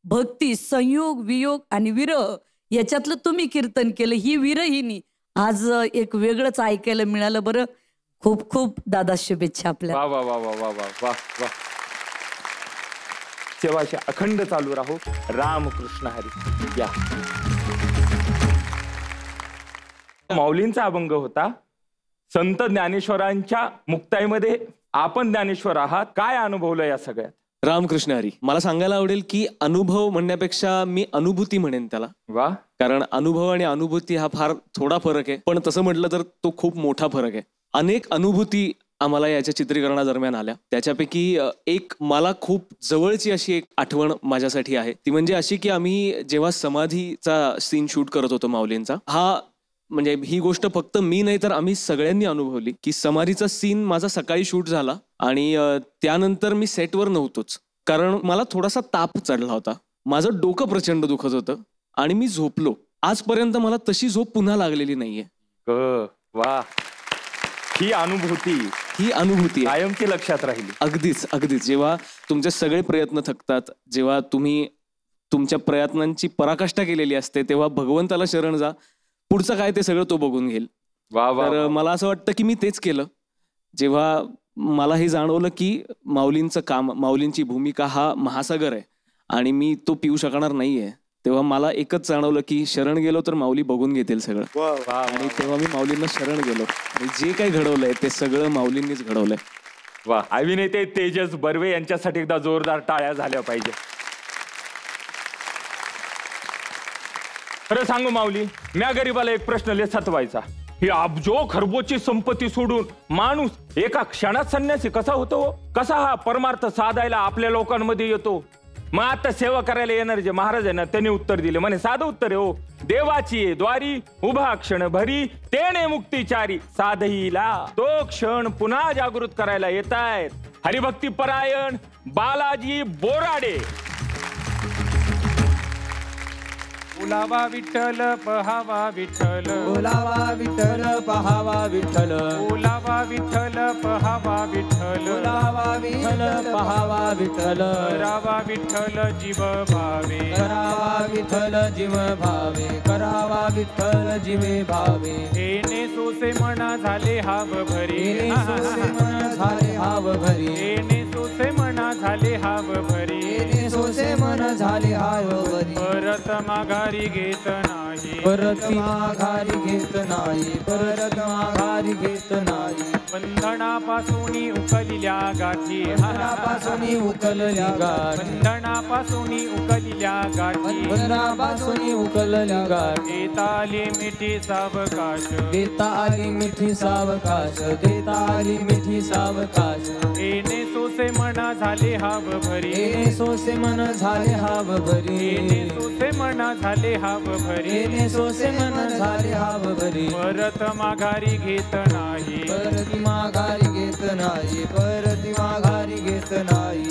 भक्ती, संयोग, वियोग आणि विरह याच्यातलं तुम्ही कीर्तन केलं. ही विरहिणी आज एक वेगळंच ऐकायला मिळालं. बरं, खूप खूप दादा शुभेच्छा आपल्या. वा वा वा वा वा वा वा वा. सेवाशी अखंड चालू राहू. रामकृष्ण हरी. या माऊलींचा अभंग होता. संत ज्ञानेश्वरांच्या मुक्ताईमध्ये आपण ज्ञानेश्वर आहात. काय अनुभवलं या सगळ्यात? रामकृष्ण हरी. मला सांगायला आवडेल की अनुभव म्हणण्यापेक्षा मी अनुभूती म्हणेन त्याला. वा. कारण अनुभव आणि अनुभूती हा फार थोडा फरक आहे, पण तसं म्हटलं तर तो खूप मोठा फरक आहे. अनेक अनुभूती आम्हाला याच्या चित्रीकरणादरम्यान आल्या. त्याच्यापैकी एक मला खूप जवळची अशी एक आठवण माझ्यासाठी आहे. ती म्हणजे अशी की आम्ही जेव्हा समाधीचा सीन शूट करत होतो माऊलींचा, हा म्हणजे ही गोष्ट फक्त मी नाही तर आम्ही सगळ्यांनी अनुभवली की समाधीचा सीन माझा सकाळी शूट झाला आणि त्यानंतर मी सेटवर नव्हतोच, कारण मला थोडासा ताप चढला होता. माझं डोकं प्रचंड दुखत होतं आणि मी झोपलो. आजपर्यंत मला तशी झोप पुन्हा लागलेली नाहीये. वा. ही अनुभूती कायमची लक्षात राहिली. अगदीच अगदीच. जेव्हा तुमचे सगळे प्रयत्न थकतात, जेव्हा तुम्ही तुमच्या प्रयत्नांची पराकाष्ठा केलेली असते, तेव्हा भगवंताला शरण जा. पुढचं काय ते सगळं तो बघून घेईल. तर मला असं वाटतं की मी तेच केलं. जेव्हा मला हे जाणवलं की माऊलींचं काम, माऊलींची भूमिका हा महासागर आहे आणि मी तो पिऊ शकणार नाहीये, तेव्हा मला एकच जाणवलं की शरण गेलो तर माऊली बघून घेतील सगळं. आणि तेव्हा मी माऊलींना शरण गेलो. जे काही घडवलंय ते सगळं माऊलींनीच घडवलंय. वा. अभिनेते तेजस बर्वे यांच्यासाठी एकदा जोरदार टाळ्या झाल्या पाहिजे. खरं सांगू माऊली, म्या गरीबाला एक प्रश्न लय सतवायचा. ही अब्जो खरबोची संपत्ती सोडून माणूस एका क्षणात संन्यासी कसा होतो? कसा हा परमार्थ साधायला आपल्या लोकांमध्ये येतो? मग आता सेवा करायला येणार जे महाराज आहे ना, त्यांनी उत्तर दिले. म्हणे साधं उत्तर आहे हो. देवाची द्वारी उभा क्षण भरी, तेने मुक्तीचारी साधईला. तो क्षण पुन्हा जागृत करायला येत आहेत हरिभक्ती परायण बालाजी बोराडे. बोलावा विठ्ठल पहावा विठ्ठल, बोलावा विठ्ठल पहावा विठ्ठल, बोलावा विठ्ठल पहावा विठ्ठल, बोलावा विठ्ठल पहावा विठ्ठल, करावा विठ्ठल जीव भावे, करावा विठ्ठल जीव भावे, करावा विठ्ठल जीवे भावे. येणे सोसे मना झाले हाव भरी, येणे सोसे मन झाले हाव भरी, येणे सोसे मना झाले हाव भरी, येणे सोसे मन झाले हाव भरी. परत माघारी घेत नाही, परत माघारी घेत नाही, परत माघारी घेत नाही. बंधनापासून उकलिल्या गाठी, बंधनापासून उकलल्या गाठी, बंधनापासून उकलिल्या गाठी, बंधनापासून उकलल्या गाठी. देता आली मिठी सावकाश, देता आली मिठी सावकाश, देता आली मिठी सावकाश. येणे सोसे मना झाले हाव भरी, येणे सोसे मन झाले हाव भरी, येणे सोसे मना झाले हाव भरी, येणे सोसे मन झाले हाव भरी. परत माघारी घेत नाही, परत माघारी घेत नाही, परत माघारी घेत नाही.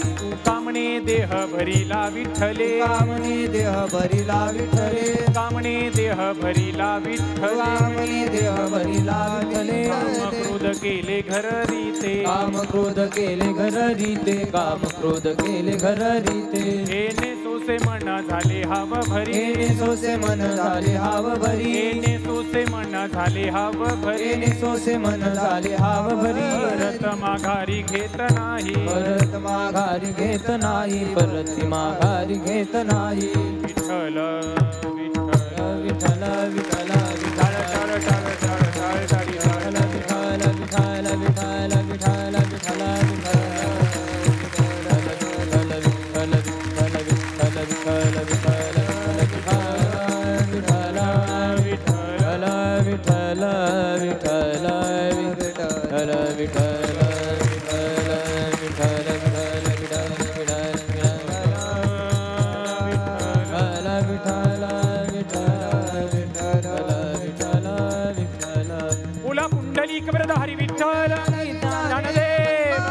कामणे देह भरीला विठ्ठले, कामने देह भरीला विठ्ठले, कामणे देह भरीला विठ्ठले, कामने देह भरीला विठ्ठले. काम क्रोध केले घर रीते, काम क्रोध केले घर रीते, काम क्रोध केले घर रीते. येणे सोसे मना झाले हाव भरी, येणे सोसे मन झाले हाव भरी, येणे सोसे मना झाले हाव भरी, येणे सोसे मन झाले हाव भरी. परत माघारी घेत नाही, परत माघारी घेत नाही, परत माघारी घेत नाही. विठ्ठल विठ्ठल विठ्ठल विठ्ठल टाळ टाळ टाळ टाळ टाळ टाळी टाळ. विठ्ठल विठ्ठल विठ्ठल विठ्ठल विठ्ठल विठ्ठल ऐक वरद हरी विठ्ठल ज्ञानदेव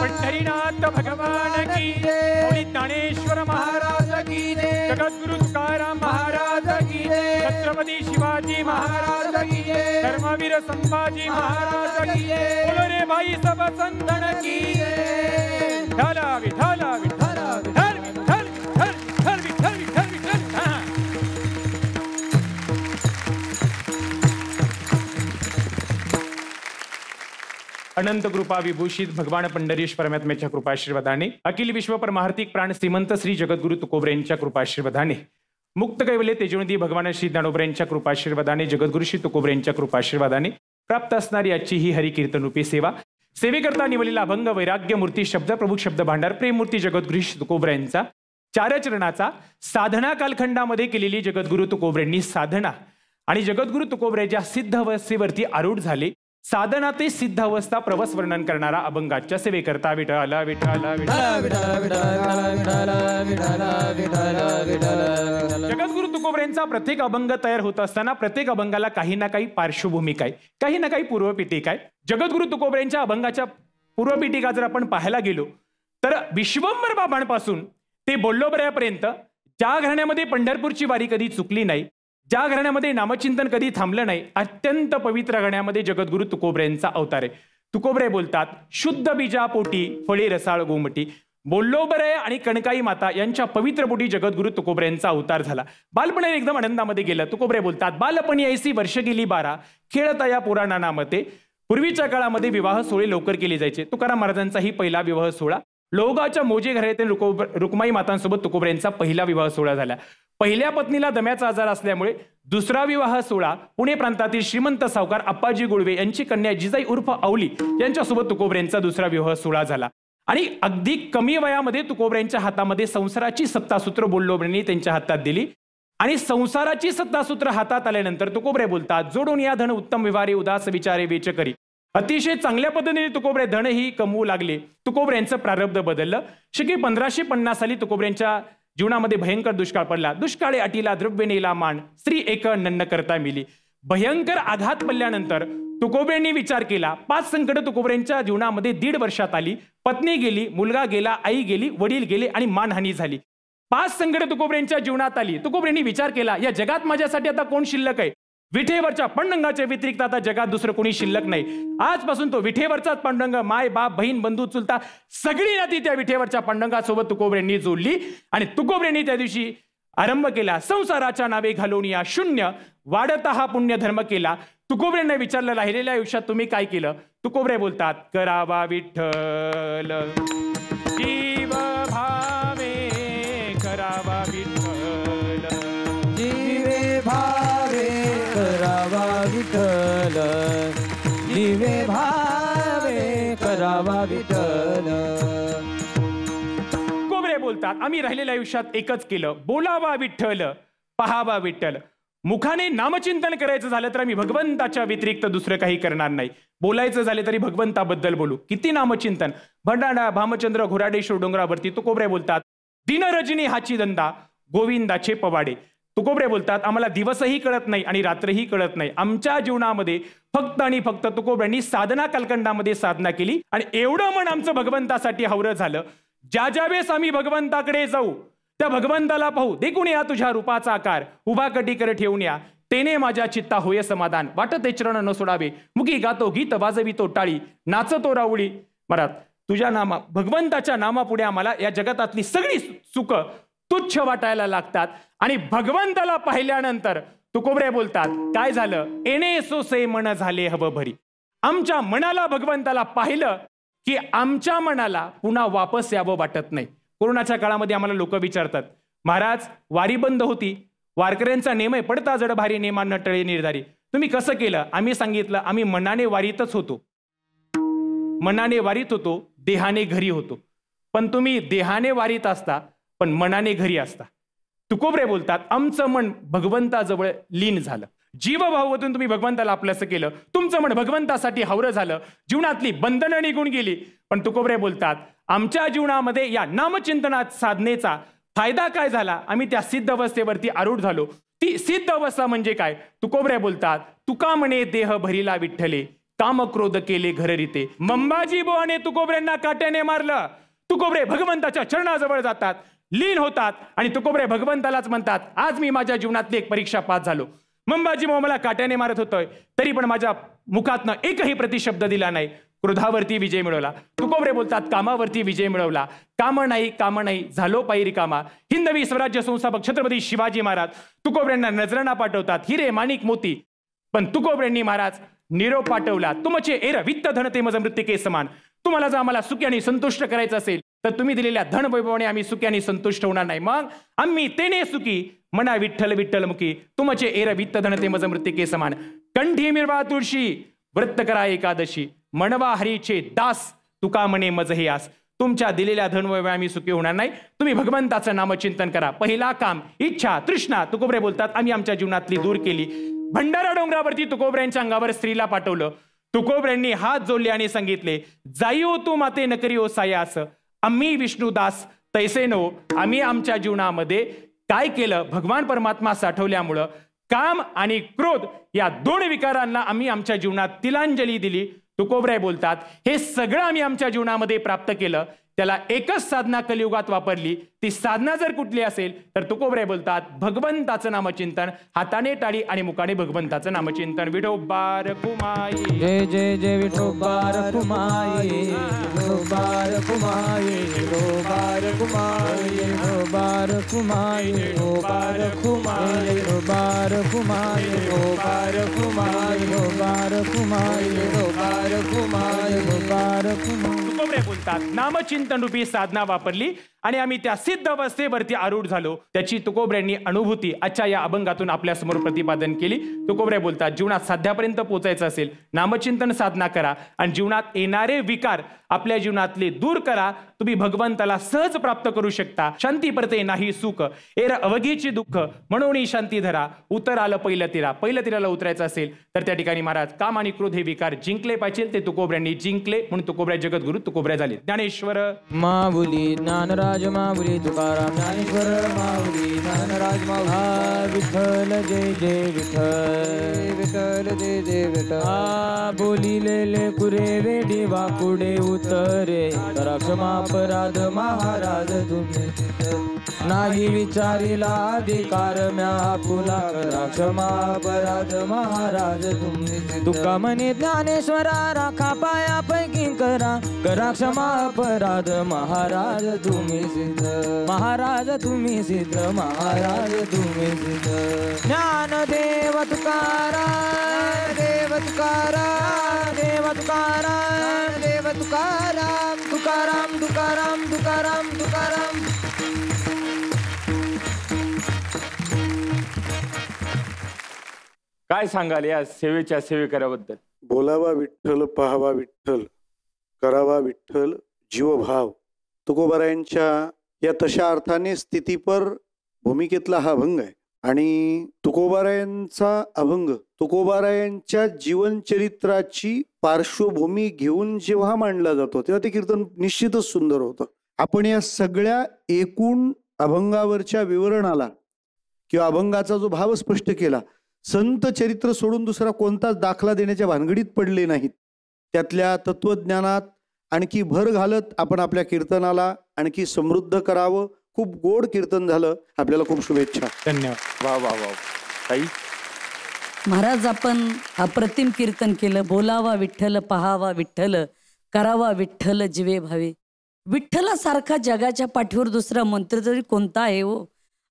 पंढरीनाथ भगवान की जय, ज्ञानेश्वर महाराज की जय, जगद्गुरु तुकाराम महाराज की जय, छत्रपती शिवाजी महाराज की जय, धर्मवीर संभाजी महाराज की जय, बोलो रे भाई सब संतन की जय। विठ्ठला विठ्ठला विठ्ठला विठ्ठल विठ्ठल विठ्ठल विठ्ठल विठ्ठल विठ्ठल हा। अनंत कृपा विभूषित भगवान पंढरीश परमात्म्याच्या कृपाशीर्वादाने, अखिल विश्व परमार्थिक प्राण श्रीमंत श्री जगद्गुरु तुकोबरेंच्या कृपाशीर्वादाने, मुक्त कैवल्य तेजोनिधी भगवान श्री ज्ञानोबरेंच्या कृपाशीर्वादाने, जगद्गुरु श्री तुकोबरेंच्या कृपाशीर्वादाने प्राप्त असणारी आजची ही हरिकीर्तन रूपी सेवा, सेवेकरता निवलेला अभंग वैराग्य मूर्ती शब्द प्रभू शब्द भांडार प्रेम मूर्ती जगद्गुरु श्री तुकोबरेंचा चारचरणाचा साधना कालखंडामध्ये केलेली जगद्गुरु तुकोबरेंनी साधना आणि जगद्गुरु तुकोबरे ज्या सिद्ध अवस्थेवरती आरूढ झाले, साधना ते सिद्ध अवस्था प्रवास वर्णन करणारा अभंगाच्या सेवेकरता विठ्ठल विठ्ठल जगद्गुरु तुकोबरेंचा प्रत्येक अभंग तयार होत असताना प्रत्येक अभंगाला काही ना काही पार्श्वभूमिका आहे, काही ना काही पूर्वपीठिका आहे. जगद्गुरु तुकोबरेंच्या अभंगाच्या पूर्वपीठिका जर आपण पाहायला गेलो तर विश्वंभर बाबांपासून ते बोल्लोबऱ्यापर्यंत ज्या घराण्यामध्ये पंढरपूरची वारी कधी चुकली नाही, ज्या घराण्यामध्ये नामचिंतन कधी थांबलं नाही, अत्यंत पवित्र घराण्यामध्ये जगद्गुरु तुकोबरेंचा अवतार आहे. तुकोबरे बोलतात, शुद्ध बीजा पोटी फळे रसाळ गोमटी. बोल्लोबरे आणि कणकाई माता यांच्या पवित्र पोटी जगद्गुरु तुकोबरेंचा अवतार झाला. बालपणे एकदम आनंदामध्ये गेलं. तुकोबरे बोलतात, बालपणी ऐसी वर्ष गेली 12 खेळता या पुराणाना मते. पूर्वीच्या काळामध्ये विवाह सोहळे लवकर केले जायचे. तुकाराम महाराजांचा ही पहिला विवाह सोहळा, लोहगावच्या मोजे घरातील रुक्माई मातांसोबत तुकोबरेंचा पहिला विवाह सोहळा झाला. पहिल्या पत्नीला दम्याचा आजार असल्यामुळे दुसरा विवाह सोहळा पुणे प्रांतातील श्रीमंत सावकार अप्पाजी गुळवे यांची कन्या जिजाई उर्फ औली यांच्यासोबत तुकोबरेंचा दुसरा विवाह सोहळा झाला. आणि अगदी कमी वयामध्ये तुकोबरेंच्या हातामध्ये संसाराची सत्तासूत्र बोल्लोबरेंनी त्यांच्या हातात दिली. आणि संसाराची सत्तासूत्र हातात आल्यानंतर तुकोबरे बोलतात, जोडून या धन उत्तम व्यवहारे उदास विचारे वेच करी. अतिशय चांगल्या पद्धतीने तुकोबरे धनही कमवू लागले. तुकोबरेंचं प्रारब्ध बदललं. शके 1550 साली तुकोबरेंच्या जीवनामध्ये भयंकर दुष्काळ पडला. दुष्काळे अटीला द्रव्य नेला मान, स्त्री एक नन्न करता मिली. भयंकर आघात पडल्यानंतर तुकोबरेंनी विचार केला. 5 संकट तुकोबरेंच्या जीवनामध्ये 1.5 वर्षात आली. पत्नी गेली, मुलगा गेला, आई गेली, वडील गेले आणि मानहानी झाली. 5 संकट तुकोबरेंच्या जीवनात आली. तुकोबरेंनी विचार केला, या जगात माझ्यासाठी आता कोण शिल्लक आहे? विठेवरच्या पांडुरंगाच्या व्यतिरिक्त आता जगात दुसरं कोणी शिल्लक नाही. आजपासून तो विठेवरचाच पांडुरंग, माय बाप बहीण बंधू चुलता सगळी नाती त्या विठेवरच्या पांडुरंगासोबत तुकोबरेंनी जोडली. आणि तुकोबरेंनी त्या दिवशी आरंभ केला, संसाराच्या नावे घालून या शून्य वाढता हा पुण्य धर्म केला. तुकोबरेंना विचारलं, राहिलेल्या आयुष्यात तुम्ही काय केलं? तुकोबरे बोलतात, करावा विठ्ठल जीव भावे, करावा विठ्ठल जीवे भावे, करावा विठ्ठल जीवे भावे, करावा विठ्ठल. तुकोबरे बोलतात, आम्ही राहिलेल्या आयुष्यात एकच केलं, बोलावा विठ्ठल, पहावा विठ्ठल. मुखाने नामचिंतन करायचं झालं तर आम्ही भगवंताच्या व्यतिरिक्त दुसरं काही करणार नाही. बोलायचं झाले तरी भगवंताबद्दल बोलू. किती नामचिंतन. भंडारा भामचंद्र घोराडेश्वर डोंगरावरती तुकोबरे बोलतात, दिन रजनी हाची दंदा, गोविंदाचे पवाडे. तुकोबरे बोलतात, आम्हाला दिवसही कळत नाही आणि रात्रही कळत नाही. आमच्या जीवनामध्ये फक्त आणि फक्त तुकोबऱ्यांनी साधना कालखंडामध्ये साधना केली आणि एवढं मन आमचं भगवंतासाठी हवरं झालं. ज्या ज्यावेळेस आम्ही भगवंताकडे जाऊ त्या भगवंताला पाहू, देखून या तुझ्या रूपाचा आकार, उभा कटीकर ठेवून या, तेने माझ्या चित्ता होय समाधान, वाटते चरण न सोडावे, मुखी गातो गीत वाजवितो टाळी, नाचतो राऊळी. महाराज तुझ्या नामा, भगवंताच्या नामापुढे आम्हाला या जगतातली सगळी सुख तुच्छ वाटायला लागतात. आणि भगवंताला पाहिल्यानंतर तुकोबरे बोलतात, काय झालं? एने सोसे मन झाले हव भरी. आमच्या मनाला भगवंताला पाहिलं की आमच्या मनाला पुन्हा वापस यावं वाटत नाही. कोरोनाच्या काळामध्ये आम्हाला लोक विचारतात, महाराज वारी बंद होती, वारकऱ्यांचा नेम आहे, पडता जड भारी नेमा नटळे निर्धारी, तुम्ही कसं केलं? आम्ही सांगितलं, आम्ही मनाने वारीतच होतो, मनाने वारीत होतो, देहाने घरी होतो. पण तुम्ही देहाने वारीत असता पण मनाने घरी असता. तुकोबरे बोलतात, आमचं मन भगवंताजवळ लीन झालं. जीवभावातून तुम्ही भगवंताला आपलंसं केलं, तुमचं मन भगवंतासाठी हवरं झालं, जीवनातली बंधनं निघून गेली. पण तुकोबरे बोलतात, आमच्या जीवनामध्ये या नामचिंतनात साधनेचा फायदा काय झाला? आम्ही त्या सिद्ध अवस्थेवरती आरूढ झालो. ती सिद्ध अवस्था म्हणजे काय? तुकोबरे बोलतात, तुका म्हणे देह भरिला विठ्ठले, काम क्रोध केले घररीते. मंबाजी बुवाने तुकोबऱ्यांना काट्याने मारलं. तुकोबरे भगवंताच्या चरणाजवळ जातात, लीन होतात आणि तुकोबरे भगवंतालाच म्हणतात, आज मी माझ्या जीवनातली एक परीक्षा पास झालो. मंबाजी बुवा मला काट्याने मारत होतोय, तरी पण माझ्या मुखातनं एकही प्रतिशब्द दिला नाही. क्रोधावरती विजय मिळवला. तुकोबरे बोलतात, कामावरती विजय मिळवला. काम नाही झालो पायरी कामा. हिंदवी स्वराज्य संस्थापक छत्रपती शिवाजी महाराज तुकोबऱ्यांना नजराणा पाठवतात, हिरे माणिक मोती. पण तुकोबऱ्यांनी महाराज निरोप पाठवला, तुमचे एर वित्त धन ते मज मृत्तिके समान. तुम्हाला जर आम्हाला सुख्याने संतुष्ट करायचं असेल तर तुम्ही दिलेल्या धन वैभवाने आम्ही सुख्याने संतुष्ट होणार नाही. मग आम्ही तेने सुखी म्हणा विठ्ठल विठ्ठल मुखी. तुमचे एर वित्त धन ते मज मृत्तिके समान. कंठी मिरवा तुळशी व्रत करा एकादशी. म्हणवा हरीचे दास तुका म्हणे मज हे आस. तुमच्या दिलेल्या धनवैभव आम्ही सुखी होणार नाही. तुम्ही भगवंताचं नामचिंतन करा. पहिला काम इच्छा तृष्णा तुकोबरे बोलतात आम्ही आमच्या जीवनातली दूर केली. भंडारा डोंगरावरती तुकोबऱ्यांच्या अंगावर स्त्रीला पाठवलं. तुकोबऱ्यांनी हात जोडले आणि सांगितले, जाईओ तू माते नकरीओ सायास. आम्ही विष्णुदास तैसे नो. आम्ही आमच्या जीवनामध्ये काय केलं, भगवान परमात्मा साठवल्यामुळं काम आणि क्रोध या दोन विकारांना आम्ही आमच्या जीवनात तिलांजली दिली. तुकोबरे बोलतात हे सगळं आम्ही आमच्या जीवनामध्ये प्राप्त केलं. त्याला एकच साधना कलियुगात वापरली. ती साधना जर कुठली असेल तर तुकोबरे बोलतात भगवंताचं नामचिंतन. हाताने टाळी आणि मुखाने भगवंताचं नामचिंतन. विठोबार कुमाई जय जय जय विठोबार कुमाई. विठोबार कुमाई. विठोबार कुमाई. विठोबार कुमाई. विठोबार कुमाई. विठोबार कुमाई. विठोबार कुमाई. विठोबार कुमाई. विठोबार कुमाई. विठोबार कुमाई. तुकोबरे बोलतात नामचिंतन रूपी साधना वापरली आणि आम्ही त्या सिद्ध अवस्थेवरती आरूढ झालो. त्याची तुकोबऱ्यांनी अनुभूती आजच्या या अभंगातून आपल्या समोर प्रतिपादन केली. तुकोबरे बोलतात जीवनात साध्यापर्यंत पोहोचायचं असेल नामचिंतन साधना करा आणि जीवनात येणारे विकार आपल्या जीवनातले दूर करा. तुम्ही भगवंताला सहज प्राप्त करू शकता. शांती परते नाही सुख एरा अवघीची दुःख म्हणून शांती धरा. उतर आलं पहिलं तिरा. पहिलं तिराला उतरायचं असेल तर त्या ठिकाणी महाराज काम आणि क्रोध हे विकार जिंकले पाहिजे. ते तुकोबऱ्यांनी जिंकले म्हणून तुकोबऱ्या जगद्गुरु तुकोबऱ्या झाले. ज्ञानेश्वर माऊली ज्ञानराज माऊली तुकाराम ज्ञानेश्वर माऊली ज्ञानराज माऊली. विठ्ठल जय जय विठ्ठल. विठ्ठल जय जय विठ्ठल. बोलिलेले कुरे वेडी वाकुडे उतरे करा क्षमा अपराध महाराज तुम्ही. नाही विचारिला अधिकार म्या फुला करा क्षमा अपराध महाराज तुम्ही. तुका म्हणे ज्ञानेश्वरा राखा पाया पैकी करा करा क्षमा अपराध महाराज तुम्ही सिद्ध. महाराज तुम्ही सिद्ध. महाराज तुम्ही सिद्ध. ज्ञानदेव तुकाराम देव तुकाराम देव तुकाराम देव तुकाराम. तुकाराम तुकाराम तुकाराम तुकाराम. काय सांगाल या सेवेच्या सेवेकराबद्दल? बोलावा विठ्ठल पाहावा विठ्ठल करावा विठ्ठल जीवभाव. तुकोबारायांच्या या तशा अर्थाने स्थितीपर भूमिकेतला हा अभंग आहे. आणि तुकोबारायांचा अभंग तुकोबारायांच्या जीवनचरित्राची पार्श्वभूमी घेऊन जेव्हा मांडला जातो तेव्हा ते कीर्तन निश्चितच सुंदर होतं. आपण या सगळ्या एकूण अभंगावरच्या विवरणाला किंवा अभंगाचा जो भाव स्पष्ट केला, संत चरित्र सोडून दुसरा कोणताच दाखला देण्याच्या भानगडीत पडले नाहीत. त्यातल्या तत्वज्ञानात आणखी भर घालत आपण आपल्या कीर्तनाला आणखी समृद्ध करावं. खूप गोड कीर्तन झालं. आपल्याला खूप शुभेच्छा. धन्यवाद. वा वा वा ताई. महाराज आपण अप्रतिम कीर्तन केलं. बोलावा विठ्ठल पहावा विठ्ठल करावा विठ्ठल जीवे भावे. विठ्ठलासारखा जगाच्या पाठीवर दुसरा मंत्र तरी कोणता आहे हो?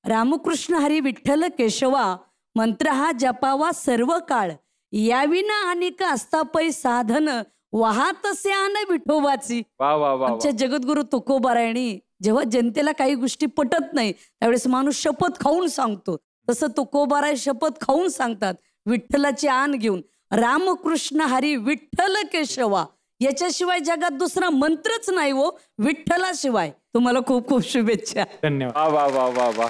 रामकृष्ण हरी विठ्ठल केशवा मंत्र हा जपावा सर्व काळ. याविना अनेक असता पै साधन वाहतसे आन विठोबाची. वा वा वा. आमच्या जगद्गुरु तुकोबारायांनी जेव्हा जनतेला काही गोष्टी पटत नाही त्यावेळेस माणूस शपथ खाऊन सांगतो, तसं तुकोबाराय शपथ खाऊन सांगतात विठ्ठलाची आण घेऊन. रामकृष्ण हरी विठ्ठल केशवा याच्याशिवाय जगात दुसरा मंत्रच नाही हो विठ्ठलाशिवाय. तुम्हाला खूप खूप शुभेच्छा. धन्यवाद. वा वा वा वा.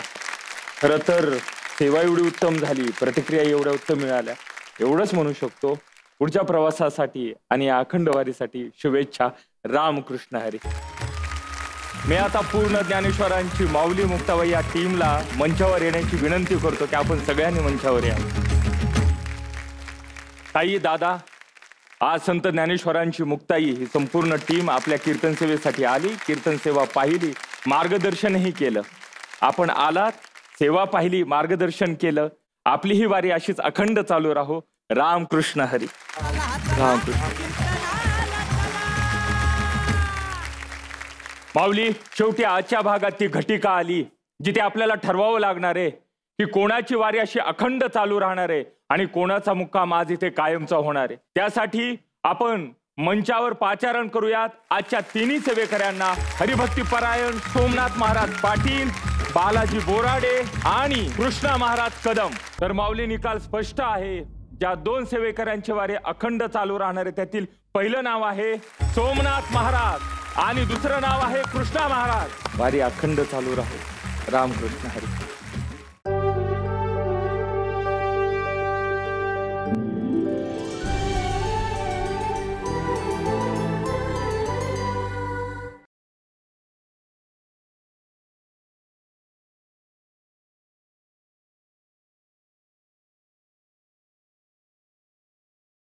खरं तर सेवा एवढी उत्तम झाली, प्रतिक्रिया एवढ्या उत्तम मिळाल्या, एवढंच म्हणू शकतो. पुढच्या प्रवासासाठी आणि अखंड वारीसाठी शुभेच्छा. रामकृष्ण हरी. मी आता पूर्ण ज्ञानेश्वरांची माऊली मुक्ताबाई या टीमला मंचावर येण्याची विनंती करतो की आपण सगळ्यांनी मंचावर या. ताई दादा आज संत ज्ञानेश्वरांची मुक्ताई ही संपूर्ण टीम आपल्या कीर्तन सेवेसाठी आली, कीर्तन सेवा पाहिली, मार्गदर्शनही केलं. आपण आलात, सेवा पाहिली, मार्गदर्शन केलं. आपली ही वारी अशीच अखंड चालू राहो. रामकृष्ण हरी. रामकृष्ण. माऊली, शेवटी आजच्या भागात ती घटिका आली जिथे आपल्याला ठरवावं लागणार आहे की कोणाची वारी अशी अखंड चालू राहणार आहे आणि कोणाचा मुक्काम आज इथे कायमचा होणार आहे. त्यासाठी आपण मंचावर पाचारण करूयात आजच्या तिन्ही सेवेकऱ्यांना. हरिभक्ती परायण सोमनाथ महाराज पाटील, बालाजी बोराडे आणि कृष्णा महाराज कदम. तर माऊली, निकाल स्पष्ट आहे. ज्या 2 सेवेकऱ्यांची वारी अखंड चालू राहणार आहे त्यातील पहिलं नाव आहे सोमनाथ महाराज आणि दुसरं नाव आहे कृष्णा महाराज. वारी अखंड चालू राहू. रामकृष्ण हरी.